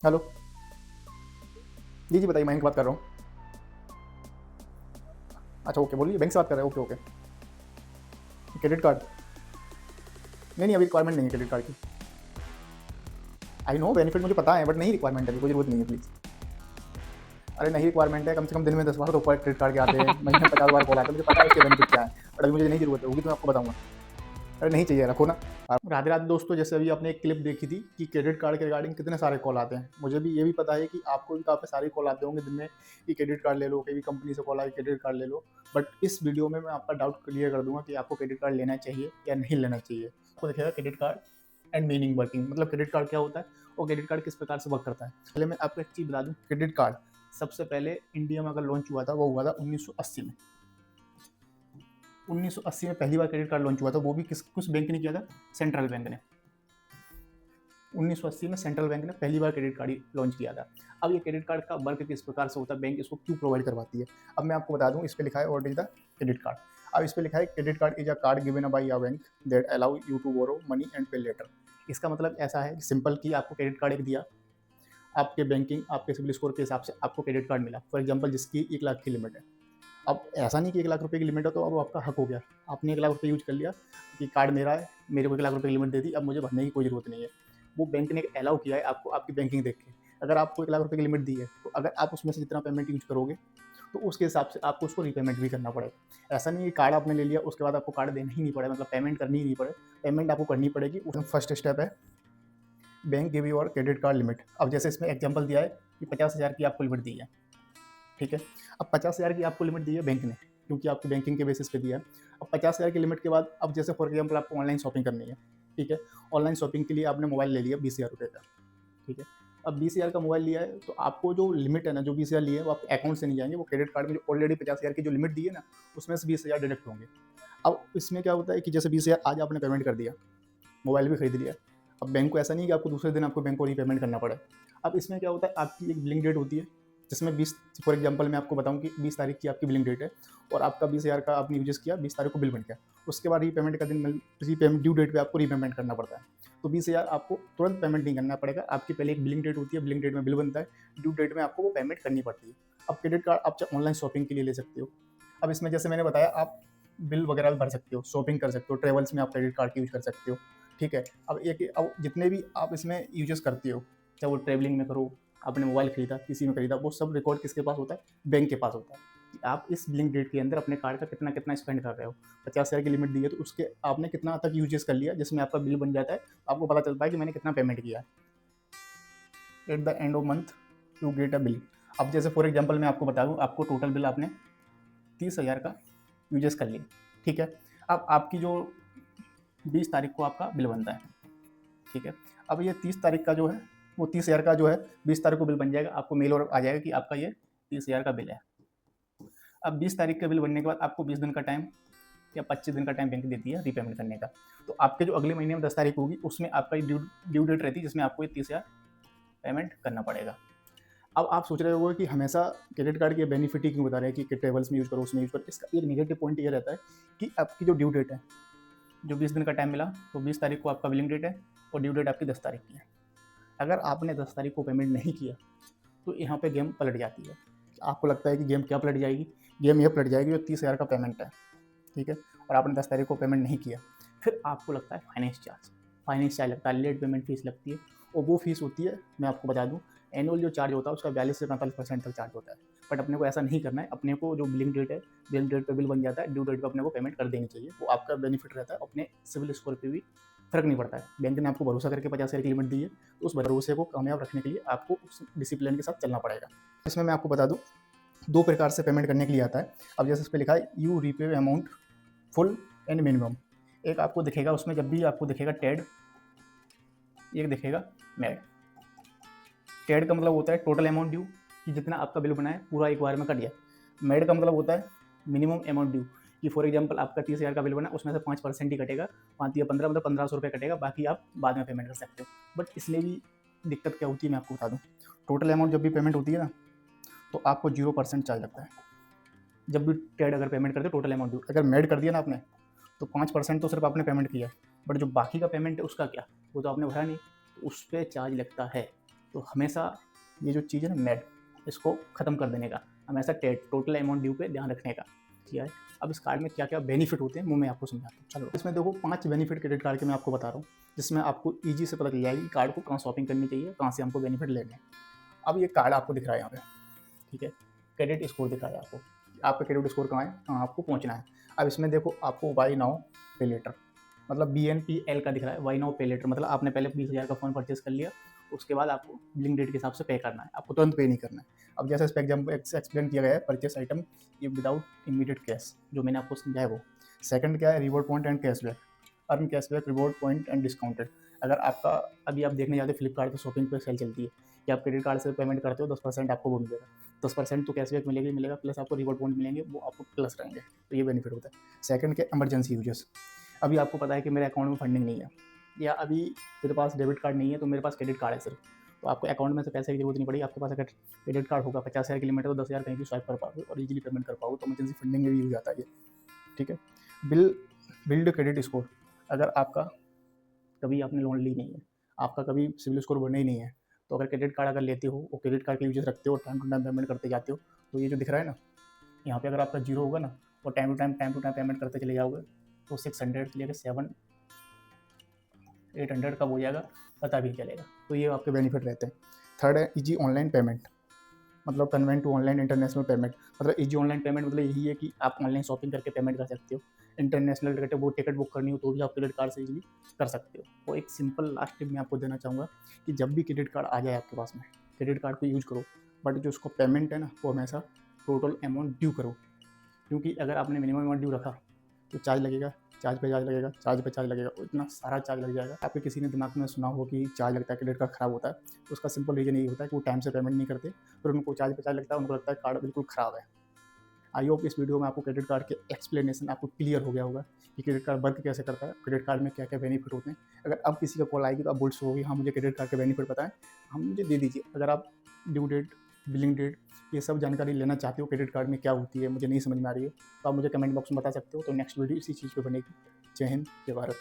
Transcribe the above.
Hello. जी बताइए, मयंक बात कर रहा हूँ। अच्छा ओके, बोलिए, बैंक से बात कर रहे हैं। Okay okay. Credit card? नहीं अभी रिक्वायरमेंट नहीं है क्रेडिट कार्ड की। आई नो बेनिफिट मुझे पता है, बट नहीं रिक्वायरमेंट है, अभी कोई जरूरत नहीं है प्लीज़। अरे नहीं रिक्वायरमेंट है, कम से कम दिन में 10 बार तो क्रेडिट कार्ड के आते हैं, महीने में 50 बार कॉल आता है, मुझे पता है इसके बेनिफिट क्या है। बट अभी मुझे नहीं जरूरत है, होगी तो मैं आपको बताऊंगा। अरे नहीं चाहिए, रखो ना। राधे राधे दोस्तों, जैसे अभी आपने एक क्लिप देखी थी कि क्रेडिट कार्ड के रिगार्डिंग कितने सारे कॉल आते हैं, मुझे भी ये भी पता है कि आपको भी काफ़ी सारे कॉल आते होंगे दिन में कि क्रेडिट कार्ड ले लो, कहीं भी कंपनी से कॉल आए क्रेडिट कार्ड ले लो। बट इस वीडियो में मैं आपका डाउट क्लियर कर दूंगा कि आपको क्रेडिट कार्ड लेना चाहिए या नहीं लेना चाहिए। आपको दिखेगा credit card and meaning working, मतलब क्रेडिट कार्ड क्या होता है और क्रेडिट कार्ड किस प्रकार से वर्क करता है। पहले मैं आपको एक चीज़ बता दूँ, क्रेडिट कार्ड सबसे पहले इंडिया में अगर लॉन्च हुआ था वो हुआ था 1980 में। 1980 में पहली बार क्रेडिट कार्ड लॉन्च हुआ था, वो भी किस बैंक ने किया था? सेंट्रल बैंक ने। 1980 में सेंट्रल बैंक ने पहली बार क्रेडिट कार्ड लॉन्च किया था। अब ये क्रेडिट कार्ड का वर्क किस प्रकार से होता है, बैंक इसको क्यों प्रोवाइड करवाती है, अब मैं आपको बता दूं। इस पे लिखा है what is the credit card. अब इस पे लिखा है credit card is a card given by a bank that allow you to borrow money and pay later. इसका मतलब ऐसा है कि सिंपल कि आपको क्रेडिट कार्ड एक दिया, आपके बैंकिंग आपके सिबिल स्कोर के हिसाब से आपको क्रेडिट कार्ड मिला, फॉर एग्जाम्पल जिसकी 1 लाख की लिमिट है। अब ऐसा नहीं कि 1 लाख रुपए की लिमिट है तो अब आपका हक हो गया, आपने 1 लाख रुपए यूज कर लिया कि कार्ड मेरा है, मेरे को 1 लाख रुपए की लिमिट दे दी, अब मुझे भरने की कोई जरूरत नहीं है। वो बैंक ने अलाउ किया है आपको, आपकी बैंकिंग देख के। अगर आपको 1 लाख रुपए की लिमिट दी है तो अगर आप उसमें से जितना पेमेंट यूज करोगे तो उसके हिसाब से आपको उसको रीपेमेंट भी करना पड़ेगा। ऐसा नहीं है कार्ड आपने ले लिया उसके बाद आपको कार्ड देना ही नहीं पड़े, मतलब पेमेंट करनी ही नहीं पड़े। पेमेंट आपको करनी पड़ेगी। उसमें फर्स्ट स्टेप है bank give your credit card limit. अब जैसे इसमें एग्जाम्पल दिया है कि 50,000 की आपको लिमिट दी है, ठीक है। अब 50,000 की आपको लिमिट दी है बैंक ने, क्योंकि आपकी बैंकिंग के बेसिस पे दिया है। अब 50,000 की लिमिट के बाद अब जैसे फॉर एग्जाम्पल आपको ऑनलाइन शॉपिंग करनी है, ठीक है। ऑनलाइन शॉपिंग के लिए आपने मोबाइल ले लिया 20,000 रुपये का, ठीक है। अब 20,000 का मोबाइल लिया है तो आपको जो लिमिट है ना, जो 20,000 लिए है वो आपके अकाउंट से नहीं जाएंगे, वो क्रेडिट कार्ड में जो ऑलरेडी 50,000 की जो लिमिट दी है ना उसमें से 20,000 डिडक्ट होंगे। अब इसमें क्या होता है कि जैसे 20,000 आज आपने पेमेंट कर दिया, मोबाइल भी खरीद लिया। अब बैंक को ऐसा नहीं कि आपको दूसरे दिन आपको बैंक को रीपेमेंट करना पड़े। अब इसमें क्या होता है, आपकी एक बिलिंग डेट होती है जिसमें 20, फॉर एग्जांपल मैं आपको बताऊं कि 20 तारीख की आपकी बिलिंग डेट है और आपका 20,000 का आपने यूज किया, 20 तारीख को बिल बन गया। उसके बाद रीपेमेंट का दिन रीपेमेंट ड्यू डेट पे आपको रीपेमेंट करना पड़ता है। तो 20,000 आपको तुरंत पेमेंट नहीं करना पड़ेगा, आपकी पहले एक बिलिंग डेट होती है, बिलिंग डेट में बिल बनता है, ड्यू डेट में आपको वो पेमेंट करनी पड़ती है। अब क्रेडिट कार्ड आप चाहे ऑनलाइन शॉपिंग के लिए ले सकते हो। अब इसमें जैसे मैंने बताया, आप बिल वगैरह भी भर सकते हो, शॉपिंग कर सकते हो, ट्रेवल्स में आप क्रेडिट कार्ड यूज कर सकते हो, ठीक है। अब जितने भी आप इसमें यूजेस करते हो, चाहे वो ट्रेवलिंग में करो, आपने मोबाइल खरीदा, किसी में खरीदा, वो सब रिकॉर्ड किसके पास होता है? बैंक के पास होता है कि आप इस बिलिंग डेट के अंदर अपने कार्ड का कितना कितना स्पेंड कर रहे हो। 50,000 की लिमिट दी है तो उसके आपने कितना तक यूजेस कर लिया, जिसमें आपका बिल बन जाता है, आपको पता चलता है कि मैंने कितना पेमेंट किया है। At the end of month you get a bill. अब जैसे फॉर एग्जाम्पल मैं आपको बता दूँ, आपको टोटल बिल आपने 30,000 का यूजेस कर लिया, ठीक है। अब आपकी जो 20 तारीख को आपका बिल बनता है, ठीक है। अब ये 30 तारीख का जो है, वो 30,000 का जो है 20 तारीख को बिल बन जाएगा, आपको मेल और आ जाएगा कि आपका ये 30,000 का बिल है। अब 20 तारीख का बिल बनने के बाद आपको 20 दिन का टाइम या 25 दिन का टाइम बैंक देती है रीपेमेंट करने का। तो आपके जो अगले महीने में 10 तारीख होगी उसमें आपका ड्यू डेट रहती है जिसमें आपको ये 30,000 पेमेंट करना पड़ेगा। अब आप सोच रहे होगे कि हमेशा क्रेडिट कार्ड के बेनिफिट ही क्यों बता रहे हैं कि ट्रेवल्स में यूज करो, उसमें यूज करो। इसका एक नेगेटिव पॉइंट ये रहता है कि आपकी जो ड्यू डेट है, जो 20 दिन का टाइम मिला तो 20 तारीख को आपका बिलिंग डेट है और ड्यू डेट आपकी 10 तारीख की है। अगर आपने 10 तारीख को पेमेंट नहीं किया तो यहाँ पे गेम पलट जाती है। आपको लगता है कि गेम क्या पलट जाएगी? गेम ये पलट जाएगी, जो 30,000 का पेमेंट है, ठीक है, और आपने 10 तारीख को पेमेंट नहीं किया, फिर आपको लगता है फाइनेंस चार्ज लगता है, लेट पेमेंट फीस लगती है। और वो फीस होती है, मैं आपको बता दूँ, एनुअल जो चार्ज होता है उसका 42 से 45% तक चार्ज होता है। बट अपने को ऐसा नहीं करना है, अपने को जो बिलिंग डेट है, बिलिंग डेट पे बिल बन जाता है, ड्यू डेट पे अपने को पेमेंट कर देनी चाहिए। वो आपका बेनिफिट रहता है, अपने सिविल स्कोर पे भी फर्क नहीं पड़ता है। बैंक ने आपको भरोसा करके 50,000 की लिमिट दी है तो उस भरोसे को कामयाब रखने के लिए आपको उस डिसिप्लिन के साथ चलना पड़ेगा। इसमें मैं आपको बता दूँ, 2 प्रकार से पेमेंट करने के लिए आता है। अब जैसे इस पे लिखा है you repay amount full and minimum. एक आपको दिखेगा उसमें, जब भी आपको दिखेगा टेड, एक दिखेगा मेड। टेड का मतलब होता है टोटल अमाउंट ड्यू, कि जितना आपका बिल बना है पूरा एक बार में कट गया। मेड का मतलब होता है मिनिमम अमाउंट ड्यू, कि फॉर एग्जाम्पल आपका 30,000 का बिल बना, उसमें से 5% ही कटेगा, 5 या 15 मतलब 1,500 रुपये कटेगा, बाकी आप बाद में पेमेंट कर सकते हो। बट इसमें भी दिक्कत क्या होती है मैं आपको बता दूँ। टोटल अमाउंट जब भी पेमेंट होती है ना तो आपको 0% चार्ज लगता है। जब भी टेड अगर पेमेंट करते हो टोटल अमाउंट ड्यू, अगर मेड कर दिया ना आपने तो 5% तो सिर्फ आपने पेमेंट किया है, बट जो बाकी का पेमेंट है उसका क्या, वो तो आपने भरा नहीं, तो उस पर चार्ज लगता है। तो हमेशा ये जो चीज़ है ना नेट, इसको ख़त्म कर देने का, हमेशा टोटल अमाउंट ड्यू पे ध्यान रखने का, ठीक है। अब इस कार्ड में क्या क्या बेनिफिट होते हैं वो मैं आपको समझाता हूँ। चलो इसमें देखो 5 बेनिफिट क्रेडिट कार्ड के मैं आपको बता रहा हूँ, जिसमें आपको ईजी से पता चल जाएगा कि कार्ड को कहाँ शॉपिंग करनी चाहिए, कहाँ से हमको बेनिफिट लेने हैं। अब ये कार्ड आपको दिख रहा है यहाँ पे, ठीक है, क्रेडिट स्कोर दिख रहा है आपको, आपका क्रेडिट स्कोर कहाँ है, कहाँ आपको पहुँचना है। अब इसमें देखो आपको बाई नाउ पे लेटर, मतलब BNPL का दिख रहा है, बाई नाउ पे लेटर, मतलब आपने पहले 20,000 का फ़ोन परचेस कर लिया, उसके बाद आपको बिलिंग डेट के हिसाब से पे करना है, आपको तुरंत पे नहीं करना है। अब जैसे इस पे एग्जाम्पल एक्सप्लेन किया गया है, परचेस आइटम ये विदाउट इमीडिएट कैश, जो मैंने आपको समझाया वो। सेकंड क्या है, reward point and cashback, earn cashback reward point and discounted. अगर आपका अभी आप देखने जाते फ्लिपकार्ट पे शॉपिंग पे सेल चलती है कि आप क्रेडिट कार्ड से पेमेंट करते हो 10% आपको वो मिलेगा, 10% तो कैशबैक मिलेगा ही मिलेगा, प्लस आपको रिवॉर्ड पॉइंट मिलेंगे, वो आपको प्लस रहेंगे, तो ये बेनिफिट होता है। सेकंड क्या, इमरजेंसी यूजेस, अभी आपको पता है कि मेरे अकाउंट में फंडिंग नहीं है, या अभी मेरे पास डेबिट कार्ड नहीं है, तो मेरे पास क्रेडिट कार्ड है सिर्फ, तो आपको अकाउंट में से पैसे की जरूरत नहीं पड़ेगी, आपके पास अगर क्रेडिट कार्ड होगा 50,000 की लिमिट है तो 10,000 कहीं भी स्वाइप कर पाओगे और इजीली पेमेंट कर पाओगे, तो इमरजेंसी फंडिंग में भी यूज आता है ये, ठीक है। बिल्ड क्रेडिट स्कोर, अगर आपका कभी आपने लोन ली नहीं है, आपका कभी सिविल स्कोर बना ही नहीं है, तो अगर क्रेडिट कार्ड अगर लेते हो और क्रेडिट कार्ड के यूजेस रखते हो, टाइम टू टाइम पेमेंट करते जाते हो, तो ये जो दिख रहा है ना यहाँ पे, अगर आपका जीरो होगा ना और टाइम टू टाइम पेमेंट करते चले जाओगे, तो 600 से लेकर 700-800 कब हो जाएगा पता भी नहीं चलेगा, तो ये आपके बेनिफिट रहते हैं। थर्ड है इजी ऑनलाइन पेमेंट, मतलब convert to online international payment, मतलब इजी ऑनलाइन पेमेंट मतलब यही है कि आप ऑनलाइन शॉपिंग करके पेमेंट कर सकते हो, इंटरनेशनल टिकट बुक करनी हो तो भी आप क्रेडिट कार्ड से इजीली कर सकते हो। और एक सिंपल लास्ट टिप मैं आपको देना चाहूँगा कि जब भी क्रेडिट कार्ड आ जाए आपके पास में, क्रेडिट कार्ड को यूज करो, बट जो उसको पेमेंट है ना वो हमेशा टोटल अमाउंट ड्यू करो, क्योंकि अगर आपने मिनिमम अमाउंट ड्यू रखा तो चार्ज लगेगा, चार्ज पे चार्ज लगेगा, चार्ज पे चार्ज लगेगा, इतना सारा चार्ज लग जाएगा। आपके किसी ने दिमाग में सुना हो कि चार्ज लगता है क्रेडिट कार्ड खराब होता है, तो उसका सिंपल रीजन यही होता है कि वो टाइम से पेमेंट नहीं करते, फिर उनको चार्ज पे चार्ज लगता है, उनको लगता है कार्ड बिल्कुल ख़राब है। आई होप इस वीडियो में आपको क्रेडिट कार्ड के एक्सप्लेनेशन आपको क्लियर हो गया होगा कि क्रेडिट कार्ड वर्क कैसे करता है, क्रेडिट कार्ड में क्या क्या बेनिफिट होते हैं। अगर अब किसी का कॉल आएगी तो आप बोल सकोगे हाँ मुझे क्रेडिट कार्ड के बेनिफिट बताएं, हम मुझे दे दीजिए। अगर आप ड्यू डेट, बिलिंग डेट, ये सब जानकारी लेना चाहते हो क्रेडिट कार्ड में क्या होती है, मुझे नहीं समझ में आ रही है, तो आप मुझे कमेंट बॉक्स में बता सकते हो, तो नेक्स्ट वीडियो इसी चीज़ पर बनेगी। जय हिंद, जय भारत।